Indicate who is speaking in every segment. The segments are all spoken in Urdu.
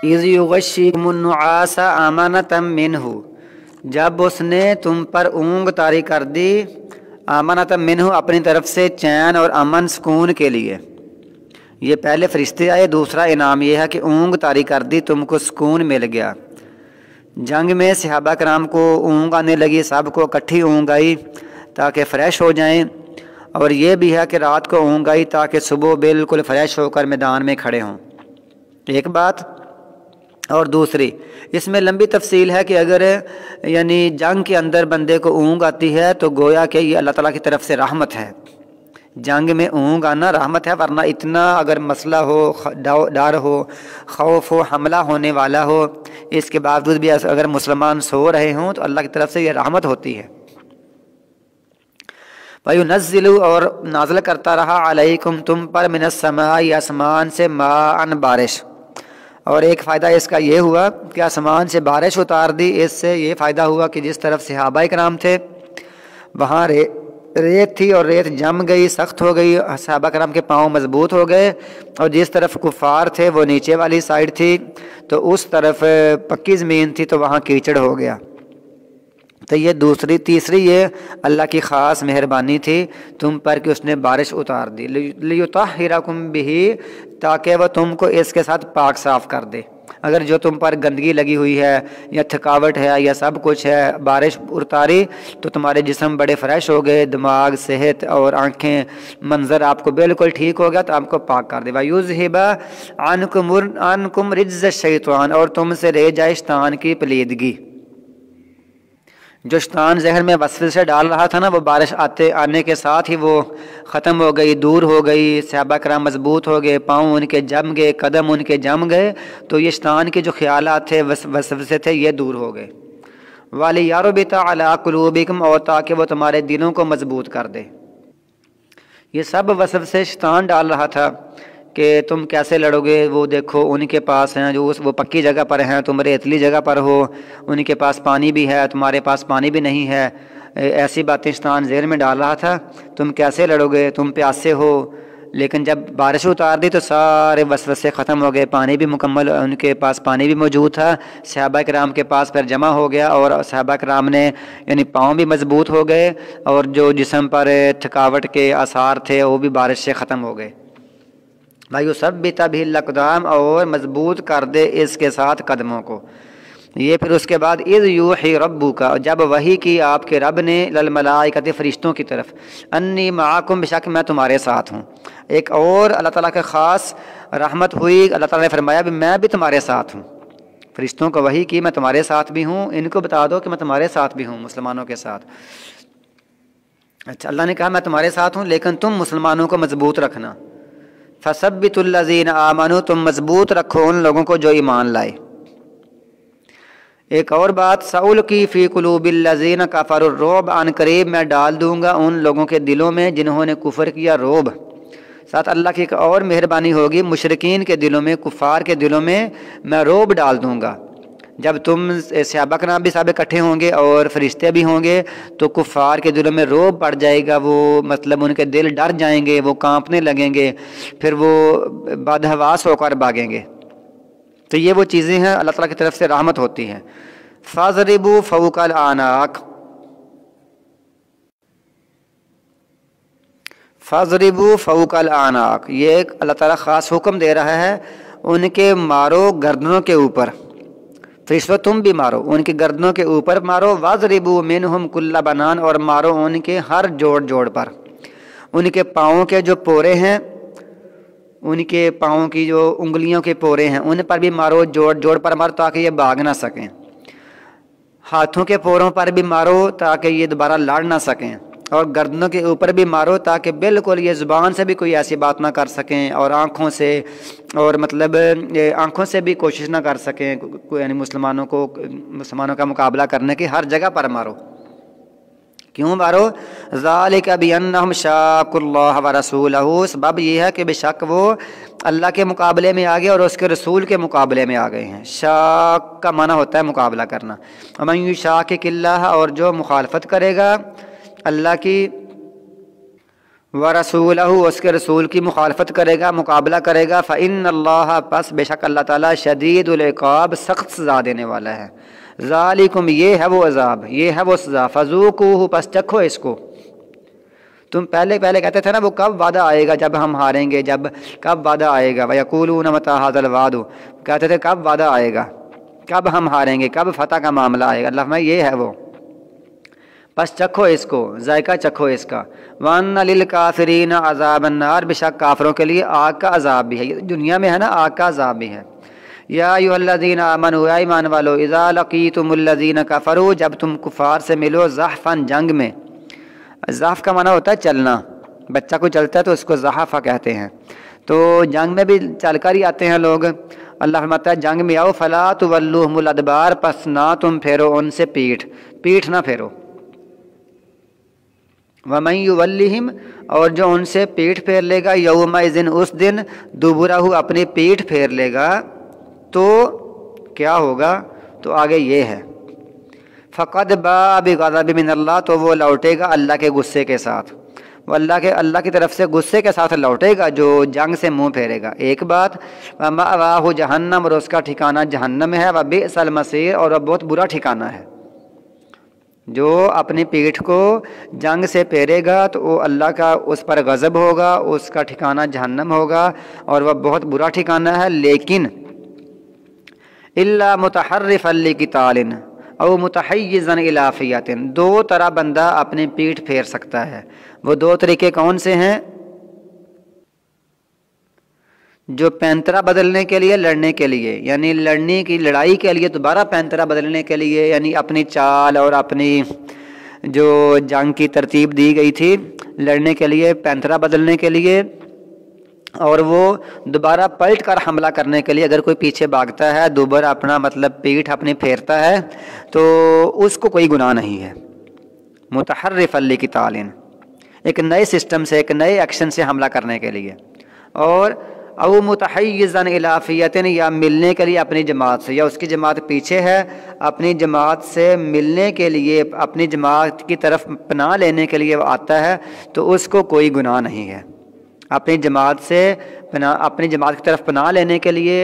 Speaker 1: اذ یغشیکم النعاس امانۃ منہ، جب اس نے تم پر اونگ طاری کر دی، امانۃ منہ اپنی طرف سے چین اور امن سکون کے لیے۔ یہ پہلے فرشتے آئے، دوسرا انعام یہ ہے کہ اونگ طاری کر دی، تم کو سکون مل گیا۔ جنگ میں صحابہ کرام کو اونگ آنے لگی، سب کو اکٹھی اونگ آئی تاکہ فریش ہو جائیں، اور یہ بھی ہے کہ رات کو اونگ آئی تاکہ صبح بالکل فریش ہو کر میدان میں کھڑے ہوں۔ ایک بات، اور دوسری اس میں لمبی تفصیل ہے کہ اگر یعنی جنگ کے اندر بندے کو اونگ آتی ہے تو گویا کہ یہ اللہ تعالیٰ کی طرف سے رحمت ہے۔ جنگ میں اونگ آنا رحمت ہے، ورنہ اتنا اگر مسئلہ ہو، ڈر ہو، خوف ہو، حملہ ہونے والا ہو، اس کے باوجود بھی اگر مسلمان سو رہے ہوں تو اللہ کی طرف سے یہ رحمت ہوتی ہے۔ وَيُنَزِّلُ، اور نازل کرتا رہا، علیکم تم پر، من السماء، آسمان سے، ماء، بارش۔ اور ایک فائدہ اس کا یہ ہوا کہ آسمان سے بارش اتار دی، اس سے یہ فائدہ ہوا کہ جس طرف صحابہ کرام تھے وہاں ریت تھی، اور ریت جم گئی، سخت ہو گئی، صحابہ کرام کے پاؤں مضبوط ہو گئے، اور جس طرف کفار تھے وہ نیچے والی سائڈ تھی تو اس طرف پکی زمین تھی تو وہاں کیچڑ ہو گیا۔ تو یہ تیسری یہ اللہ کی خاص مہربانی تھی تم پر کہ اس نے بارش اتار دی، لیطہرکم بہ، تاکہ وہ تم کو اس کے ساتھ پاک صاف کر دے۔ اگر جو تم پر گندگی لگی ہوئی ہے یا تھکاوٹ ہے یا سب کچھ ہے، بارش اتاری تو تمہارے جسم بڑے فریش ہو گئے، دماغ، صحت اور آنکھیں، منظر آپ کو بالکل ٹھیک ہو گیا تو آپ کو پاک کر دے۔ وَيُذْهِبَ عَنْكُمْ رِجْزَ الشَّيْطَانِ، اور تم سے رہ جائے شیطان کی پلیدگی۔ جو شیطان ذہن میں وسوسے ڈال رہا تھا نا، وہ بارش آنے کے ساتھ ہی وہ ختم ہو گئی، دور ہو گئی، صحابہ کرام مضبوط ہو گئے، پاؤں ان کے جم گئے، قدم ان کے جم گئے، تو یہ شیطان کے جو خیالات تھے، وسوسے تھے، یہ دور ہو گئے۔ وَلِيَرْبِطَ عَلَىٰ قُلُوبِكُمْ، اور تاکہ وہ تمہارے دلوں کو مضبوط کر دے۔ یہ سب وسوسے شیطان ڈال رہا تھا کہ تم کیسے لڑو گے، وہ دیکھو ان کے پاس ہیں جو وہ پکی جگہ پر ہیں، تم ریتلی جگہ پر ہو، ان کے پاس پانی بھی ہے، تمہارے پاس پانی بھی نہیں ہے، ایسی باتیں شیطان ذہن میں ڈال رہا تھا، تم کیسے لڑو گے، تم پیاسے ہو۔ لیکن جب بارش اتار دی تو سارے وسوسے ختم ہو گئے، پانی بھی مکمل، ان کے پاس پانی بھی موجود تھا، صحابہ کرام کے پاس پھر جمع ہو گیا، اور صحابہ کرام نے یعنی پاؤں بھی مضبوط ہو گئے، اور جو جسم پر تھکاوٹ کے آثار تھے وہ بھی بارش سے ختم ہو گئے۔ وَيُثَبِّتَ بِهِ الْأَقْدَامَ، اور مضبوط کر دے اس کے ساتھ قدموں کو۔ یہ پھر اس کے بعد اذ یوحی ربک، جب وحی کی آپ کے رب نے، للملائکۃ، فرشتوں کی طرف، انی معکم، بے شک میں تمہارے ساتھ ہوں۔ ایک اور اللہ تعالیٰ کا خاص رحمت ہوئی، اللہ تعالیٰ نے فرمایا بھی میں بھی تمہارے ساتھ ہوں۔ فرشتوں کو وحی کی میں تمہارے ساتھ بھی ہوں، ان کو بتا دو کہ میں تمہارے ساتھ بھی ہوں، مسلمانوں کے ساتھ۔ اچھا، اللہ نے کہا میں تمہارے ساتھ ہوں لیکن تم مسلمانوں کو مضبوط رکھنا۔ فَثَبِّتُوا الَّذِينَ آمَنُوا، تم مضبوط رکھو ان لوگوں کو جو ایمان لائے۔ ایک اور بات، سَأُلْقِي فِي قُلُوبِ الَّذِينَ كَفَرُوا الرُّعْبَ، عن قریب میں ڈال دوں گا ان لوگوں کے دلوں میں جنہوں نے کفر کیا رعب۔ ساتھ اللہ کی ایک اور مہربانی ہوگی، مشرکین کے دلوں میں، کفار کے دلوں میں میں رعب ڈال دوں گا۔ جب تم صحابہ کرام بھی سب اکٹھے ہوں گے اور فرشتے بھی ہوں گے تو کفار کے دلوں میں رعب پڑ جائے گا، وہ مطلب ان کے دل ڈر جائیں گے، وہ کانپنے لگیں گے، پھر وہ بدحواس ہو کر بھاگیں گے۔ تو یہ وہ چیزیں ہیں اللہ تعالیٰ کی طرف سے رحمت ہوتی ہیں۔ فَاضْرِبُوا فَوْقَ الْأَعْنَاقِ، فَاضْرِبُوا فَوْقَ الْأَعْنَاقِ، یہ ایک اللہ تعالیٰ خاص حکم دے رہا ہے، ان کے مارو گردنوں کے اوپر۔ فرشتوں تم بھی مارو، ان کی گردنوں کے اوپر مارو۔ وَاضْرِبُوا مِنْهُمْ كُلَّ بَنَانٍ، اور مارو ان کے ہر جوڑ جوڑ پر، ان کے پاؤں کے جو پورے ہیں، ان کے پاؤں کی جو انگلیوں کے پورے ہیں ان پر بھی مارو، جوڑ جوڑ پر مارو تاکہ یہ بھاگ نہ سکیں۔ ہاتھوں کے پوروں پر بھی مارو تاکہ یہ دوبارہ لڑ نہ سکیں، اور گردنوں کے اوپر بھی مارو تاکہ بالکل یہ زبان سے بھی کوئی ایسی بات نہ کر سکیں، اور آنکھوں سے، اور مطلب آنکھوں سے بھی کوشش نہ کر سکیں، یعنی مسلمانوں کا مقابلہ کرنے کی، ہر جگہ پر مارو۔ کیوں مارو؟ ذالک بانہم شاقوا اللہ ورسولہ، سبب یہ ہے کہ بے شک وہ اللہ کے مقابلے میں آ گئے اور اس کے رسول کے مقابلے میں آ گئے ہیں۔ شاق کا معنی ہوتا ہے مقابلہ کرنا۔ ومن یشاقق اللہ، اور جو مخالفت کرے گا اللہ کی، و رسولہ اس کے رسول کی مخالفت کرے گا، مقابلہ کرے گا، فإن اللہ پس بے شک اللہ تعالیٰ شدید العقاب سخت سزا دینے والا ہے۔ ذالکم یہ ہے وہ عذاب، یہ ہے وہ سزا، فذوقوہ پس چکھو اس کو۔ تم پہلے کہتے تھے نا وہ کب وعدہ آئے گا، جب ہم ہاریں گے، جب کب وعدہ آئے گا، وَيَقُولُونَ مَتَىٰ هَٰذَا الْوَعْدُ کہتے تھے کب وعدہ آئے گا، کب ہم ہاریں گے، کب فتح کا معاملہ آئے گا۔ اللہ فرمائے یہ ہے وہ، بس چکھو اس کو، ذائقہ چکھو اس کا۔ وَأَنَّ لِلْكَافِرِينَ عَذَابَ النَّارِ بے شک کافروں کے لیے آگ کا عذاب بھی ہے، یہ دنیا میں ہے نا، آگ کا عذاب بھی ہے۔ یا ایھا الذین آمنوا اے ایمان والو اذا لقیتم الذین کفروا جب تم کفار سے ملو زحفا جنگ میں، زحف کا معنی ہوتا ہے چلنا، بچہ کو چلتا ہے تو اس کو زحفہ کہتے ہیں، تو جنگ میں بھی چل کر ہی آتے ہیں لوگ۔ اللہ فرماتا ہے جنگ میں آؤ فلا تولوہم الادبار پس نہ تم پھیرو ان سے پیٹھ نہ پھیرو۔ وَمَن يُوَلِّهِمْ اور جو ان سے پیٹھ پھیر لے گا یومئذ اس دن دبرہ اپنی پیٹھ پھیر لے گا تو کیا ہوگا، تو آگے یہ ہے فقد باء بغضب من اللہ تو وہ لوٹے گا اللہ کے غصے کے ساتھ، وہ اللہ کی طرف سے غصے کے ساتھ لوٹے گا جو جنگ سے منہ پھیرے گا۔ ایک بات وَمَأْوَاهُ جہنم اور اس کا ٹھکانہ جہنم ہے، وَبِئْسَ الْمَصِيرُ اور بہت برا ٹھکانہ ہے۔ جو اپنی پیٹھ کو جنگ سے پھیرے گا تو وہ اللہ کا اس پر غضب ہوگا، اس کا ٹھکانہ جہنم ہوگا اور وہ بہت برا ٹھکانہ ہے۔ لیکن الا متحرفا لقتال او متحیزا الی فئۃ دو طرح بندہ اپنی پیٹھ پھیر سکتا ہے۔ وہ دو طریقے کون سے ہیں؟ جو پینترا بدلنے کے لیے، لڑنے کے لیے، یعنی لڑائی کے لیے دوبارہ پینترا بدلنے کے لیے، یعنی اپنی چال اور اپنی جو جنگ کی ترتیب دی گئی تھی لڑنے کے لیے، پینترا بدلنے کے لیے، اور وہ دوبارہ پلٹ کر حملہ کرنے کے لیے اگر کوئی پیچھے بھاگتا ہے، دوبارہ اپنا مطلب پیٹھ اپنی پھیرتا ہے تو اس کو کوئی گناہ نہیں ہے۔ متحرف لقتال ایک نئے سسٹم سے، ایک نئے ایکشن سے حملہ کرنے کے لیے، اور او متحیزا الی فئۃ یا ملنے کے لیے اپنی جماعت سے، یا اس کی جماعت پیچھے ہے، اپنی جماعت سے ملنے کے لیے، اپنی جماعت کی طرف پناہ لینے کے لیے وہ آتا ہے تو اس کو کوئی گناہ نہیں ہے۔ اپنی جماعت سے اپنی جماعت کی طرف پناہ لینے کے لیے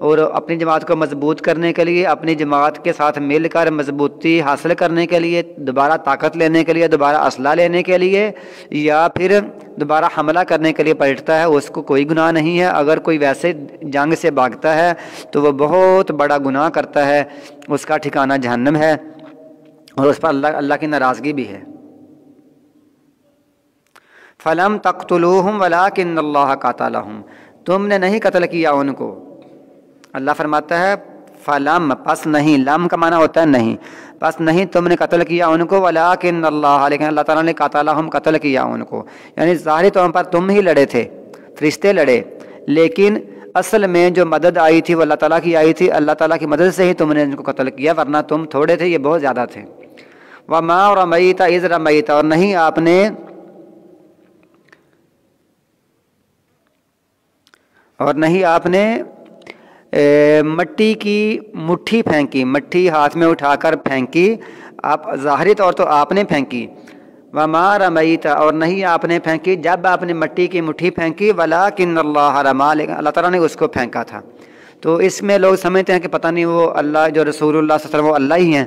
Speaker 1: اور اپنی جماعت کو مضبوط کرنے کے لیے، اپنی جماعت کے ساتھ مل کر مضبوطی حاصل کرنے کے لیے، دوبارہ طاقت لینے کے لیے، دوبارہ اسلحہ لینے کے لیے، یا پھر دوبارہ حملہ کرنے کے لیے پلٹتا ہے، اس کو کوئی گناہ نہیں ہے۔ اگر کوئی ویسے جنگ سے بھاگتا ہے تو وہ بہت بڑا گناہ کرتا ہے، اس کا ٹھکانہ جہنم ہے اور اس پر اللہ کی ناراضگی بھی ہے۔ فَلَمْ تَقْتُلُوهُمْ وَلَٰكِنَّ اللَّهَ قَتَلَهُمْ تم نے نہیں قتل کیا ان کو۔ اللہ فرماتا ہے فلم پس نہیں، لم کا معنی ہوتا ہے نہیں، پس نہیں تم نے قتل کیا ان کو، وَلَٰكِنَّ اللَّهَ لیکن اللہ تعالیٰ نے قَتَلَهُمْ قتل کیا ان کو، یعنی ظاہری طور پر تم ہی لڑے تھے، فرشتے لڑے، لیکن اصل میں جو مدد آئی تھی وہ اللہ تعالیٰ کی آئی تھی، اللہ تعالیٰ کی مدد سے ہی تم نے ان کو قتل کیا، ورنہ تم تھوڑے تھے، یہ بہت زیادہ تھے۔ وَمَا رَمَيْتَ إِذْ رَمَيْتَ اور نہیں آپ نے مٹی کی مٹھی پھینکی، مٹھی ہاتھ میں اٹھا کر پھینکی، آپ ظاہری طور تو آپ نے پھینکی۔ وما رمیت اور نہیں آپ نے پھینکی جب آپ نے مٹی کی مٹھی پھینکی، ولکن اللہ رما لیکن اللہ تعالیٰ نے اس کو پھینکا تھا۔ تو اس میں لوگ سمجھتے ہیں کہ پتہ نہیں وہ اللہ جو رسول اللہ صلی اللہ علیہ وسلم وہ اللہ ہی ہیں۔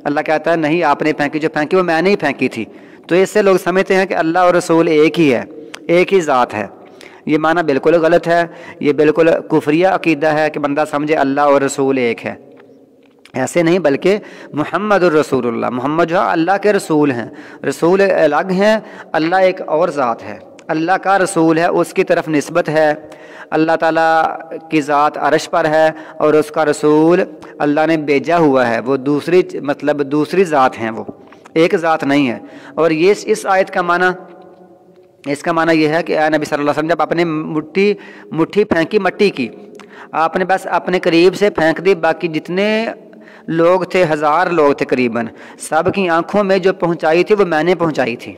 Speaker 1: اللہ کہتا ہے نہیں آپ نے پھینکی، جو پھینکی وہ میں نے ہی پھینکی تھی۔ تو اس سے لوگ سمجھتے ہیں کہ اللہ اور رسول ایک ہی ہے، ایک ہی ذات ہے۔ یہ معنی بالکل غلط ہے، یہ بالکل کفریہ عقیدہ ہے کہ بندہ سمجھے اللہ اور رسول ایک ہے۔ ایسے نہیں، بلکہ محمد الرسول اللہ، محمد جو اللہ کے رسول ہیں، رسول الگ ہیں، اللہ ایک اور ذات ہے، اللہ کا رسول ہے، اس کی طرف نسبت ہے۔ اللہ تعالیٰ کی ذات عرش پر ہے اور اس کا رسول اللہ نے بھیجا ہوا ہے، وہ دوسری ذات ہیں، وہ ایک ذات نہیں ہے۔ اور یہ اس آیت کا معنی، اس کا معنی یہ ہے کہ اے نبی صلی اللہ علیہ وسلم جب آپ نے مٹھی پھینکی مٹی کی، آپ نے بس اپنے قریب سے پھینک دی، باقی جتنے لوگ تھے، 1000 لوگ تھے قریباً، سب کی آنکھوں میں جو پہنچائی تھی وہ میں نے پہنچائی تھی۔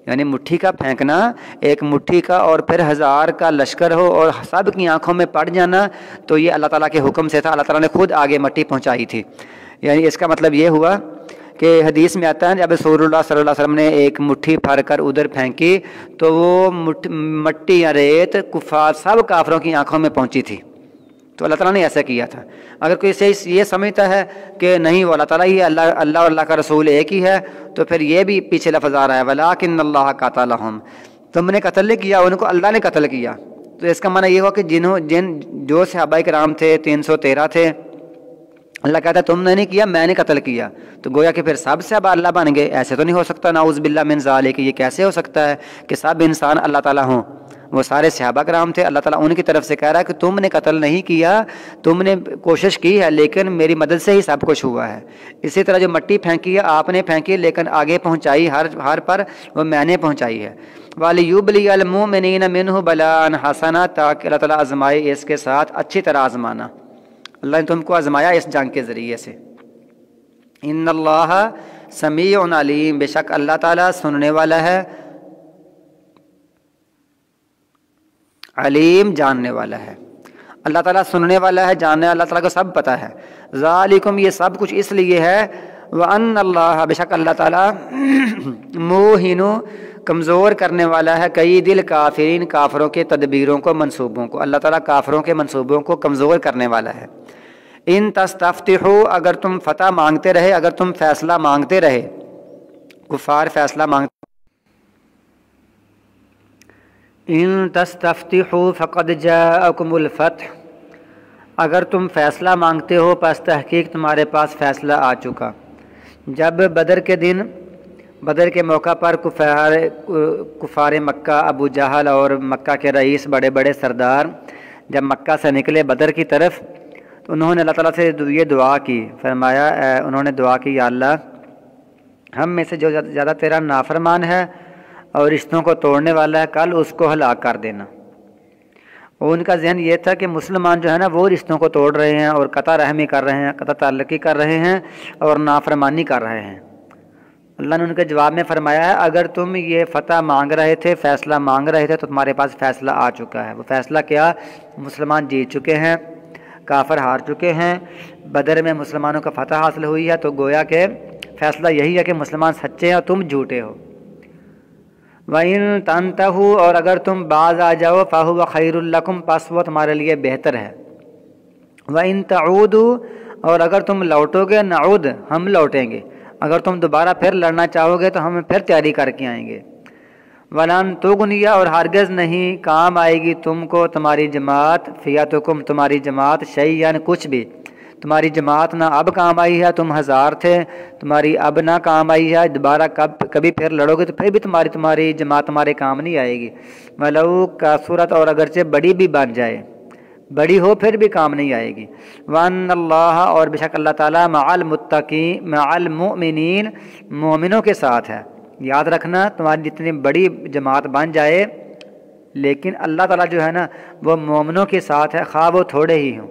Speaker 1: یعنی مٹھی کا پھینکنا، ایک مٹھی کا اور پھر 1000 کا لشکر ہو اور سب کی آنکھوں میں پڑ جانا، تو یہ اللہ تعالیٰ کے حکم سے تھا، اللہ تعالیٰ نے خود آگے مٹی پہنچائی تھی۔ یعنی اس کا مطلب یہ ہوا کہ حدیث میں آتا ہے جب رسول اللہ صلی اللہ علیہ وسلم نے ایک مٹھی بھر کر ادھر پھینکی تو وہ مٹی یا ریت کفار سب کافروں کی آنکھوں میں پہنچی تھی. تو اللہ تعالیٰ نے ایسا کیا تھا. اگر کوئی یہ سمجھتا ہے کہ نہیں وہ اللہ تعالیٰ ہی ہے، اللہ اور اللہ کا رسول ایک ہی ہے، تو پھر یہ بھی پیچھے لفظ آ رہا ہے وَلَٰكِنَّ اللَّهَ قَتَلَهُمْ، تم نے قتل نہیں کیا، ان کو اللہ نے قتل کیا. تو اس کا معنی یہ ہوا کہ جو صحابہ کرام تھے 313 تھے، اللہ کہتا ہے تم نے نہیں کیا، میں نے قتل کیا. تو گویا کہ پھر سب صحابہ اللہ بن گئے. ایسے تو نہیں ہو سکتا، نعوذ باللہ من ذالک. یہ کیسے ہو سکتا ہے کہ سب انسان اللہ تعالیٰ ہوں؟ وہ سارے صحابہ کرام تھے، اللہ تعالیٰ ان کی طرف سے کہہ رہا ہے کہ تم نے قتل نہیں کیا، تم نے کوشش کی ہے لیکن میری مدد سے ہی سب کچھ ہوا ہے. اسی طرح جو مٹی پھینکی ہے آپ نے پھینکی لیکن آگے پہنچائی ہر پر وہ میں نے پہنچائی ہے. وَلِيُبْلِيَ الْمُؤْمِنِينَ مِنْهُ بَلَاءً حَسَنًا، تاکہ اللہ تعالیٰ آزمائے اس کے ساتھ اچھی طرح آزمانا. اللہ نے تم کو آزمایا اس جنگ کے ذریعے سے. ان اللہ سمیع علیم، بے شک اللہ تعالیٰ سننے والا ہے، علیم جاننے والا ہے. اللہ تعالیٰ سننے والا ہے، جاننے، اللہ تعالیٰ کو سب پتہ ہے. ذالکم، یہ سب کچھ اس لیے ہے، وَأَنَّ اللَّهَ، بے شک اللہ تعالیٰ موہن، کمزور کرنے والا ہے، کئی دل کافرین، کافروں کے تدبیروں کو، منصوبوں کو. اللہ تعالیٰ کافروں کے منصوبوں کو کمزور کرنے والا ہے. ان تستفتحوا، اگر تم فتح مانگتے رہے، اگر تم فیصلہ مانگتے رہے، کفار فیصلہ مانگتے، ان تستفتحوا فقد جاءکم الفتح، اگر تم فیصلہ مانگتے ہو پس تحقیق تمہارے پاس فیصلہ آ چکا. جب بدر کے دن، بدر کے موقع پر کفار مکہ، ابو جہل اور مکہ کے رئیس، بڑے بڑے سردار جب مکہ سے نکلے بدر کی طرف، تو انہوں نے اللہ تعالیٰ سے یہ دعا کی. فرمایا، انہوں نے دعا کی، یا اللہ ہم میں سے جو زیادہ تیرا نافرمان ہے اور رشتوں کو توڑنے والا ہے، کل اس کو ہلاک کر دینا. اور ان کا ذہن یہ تھا کہ مسلمان جو ہے نا وہ رشتوں کو توڑ رہے ہیں اور قطع رحمی کر رہے ہیں، قطع تعلقی کر رہے ہیں اور نافرمانی کر رہے ہیں. اللہ نے ان کے جواب میں فرمایا ہے، اگر تم یہ فتح مانگ رہے تھے، فیصلہ مانگ رہے تھے، تو تمہارے پاس فیصلہ آ چکا ہے. وہ فیصلہ کیا؟ مسلمان جیت چکے ہیں، کافر ہار چکے ہیں. بدر میں مسلمانوں کا فتح حاصل ہوئی ہے، تو گویا کہ فیصلہ یہی ہے کہ مسلمان سچے ہیں اور تم جھوٹے ہو. وَإِن تَنْتَهُوا، اور اگر تم باز آ جاؤ، فَهُوَ خَيْرٌ لَكُمْ، پس وہ تمہارے لیے بہتر ہے. وَإِن تَعُودُوا، اور اگر تم لوٹو گے، نعود، ہم لوٹیں گے، اگر تم دوبارہ پھر لڑنا چاہو گے تو ہم پھر تیاری کر کے آئیں گے. وَلَن تُغْنِيَ، اور ہرگز نہیں کام آئے گی تم کو تمہاری جماعت، فِیَتُکُم، تمہاری جماعت، شیئاً کچھ بھی. تمہاری جماعت نہ اب کام آئی ہے، تم 1000 تھے، تمہاری اب نہ کام آئی ہے، دوبارہ کبھی پھر لڑو گے تو پھر بھی تمہاری جماعت تمہارے کام نہیں آئے گی. وَلَوْ کَثُرَتْ، اور اگرچہ بڑی بھی بن جائے، بڑی ہو پھر بھی کام نہیں آئے گی. وَأَنَّ اللَّهَ، اور بے شک اللہ تعالیٰ، مع المتقین، مع المؤمنین، مومنوں کے ساتھ ہے. یاد رکھنا، تمہاری جتنی بڑی جماعت بن جائے لیکن اللہ تعالیٰ جو ہے نا وہ مومنوں کے ساتھ ہے، خواہ وہ تھوڑے ہی ہوں.